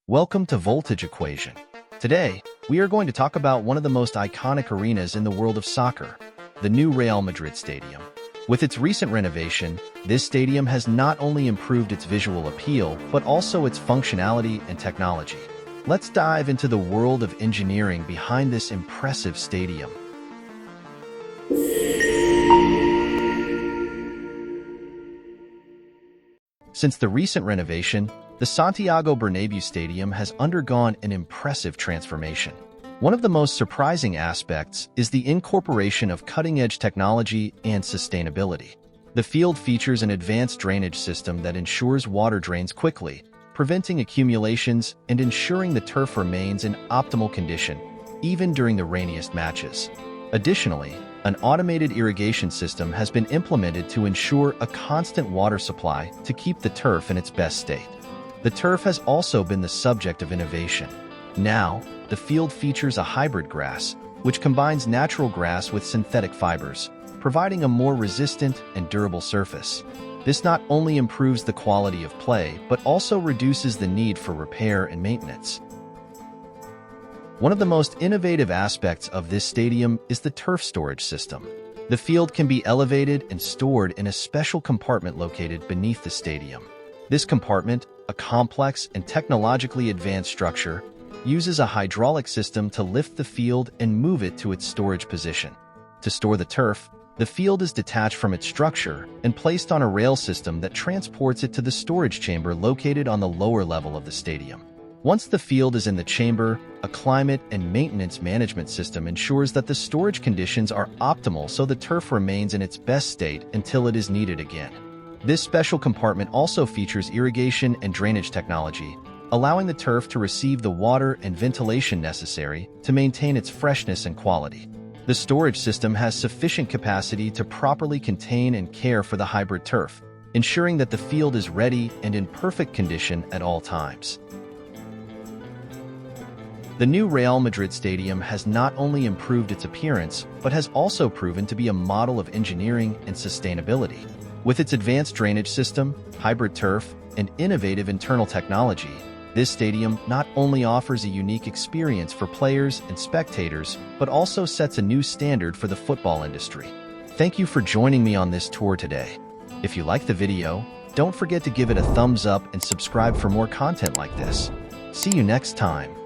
Welcome to Voltage Equation. Today, we are going to talk about one of the most iconic arenas in the world of soccer, the new Real Madrid Stadium. With its recent renovation, this stadium has not only improved its visual appeal, but also its functionality and technology. Let's dive into the world of engineering behind this impressive stadium. Since the recent renovation, the Santiago Bernabéu Stadium has undergone an impressive transformation. One of the most surprising aspects is the incorporation of cutting-edge technology and sustainability. The field features an advanced drainage system that ensures water drains quickly, preventing accumulations and ensuring the turf remains in optimal condition, even during the rainiest matches. Additionally, an automated irrigation system has been implemented to ensure a constant water supply to keep the turf in its best state. The turf has also been the subject of innovation. Now, the field features a hybrid grass, which combines natural grass with synthetic fibers, providing a more resistant and durable surface. This not only improves the quality of play, but also reduces the need for repair and maintenance. One of the most innovative aspects of this stadium is the turf storage system. The field can be elevated and stored in a special compartment located beneath the stadium. This compartment, a complex and technologically advanced structure, uses a hydraulic system to lift the field and move it to its storage position. To store the turf, the field is detached from its structure and placed on a rail system that transports it to the storage chamber located on the lower level of the stadium. Once the field is in the chamber, a climate and maintenance management system ensures that the storage conditions are optimal so the turf remains in its best state until it is needed again. This special compartment also features irrigation and drainage technology, allowing the turf to receive the water and ventilation necessary to maintain its freshness and quality. The storage system has sufficient capacity to properly contain and care for the hybrid turf, ensuring that the field is ready and in perfect condition at all times. The new Real Madrid Stadium has not only improved its appearance, but has also proven to be a model of engineering and sustainability. With its advanced drainage system, hybrid turf, and innovative internal technology, this stadium not only offers a unique experience for players and spectators, but also sets a new standard for the football industry. Thank you for joining me on this tour today. If you liked the video, don't forget to give it a thumbs up and subscribe for more content like this. See you next time.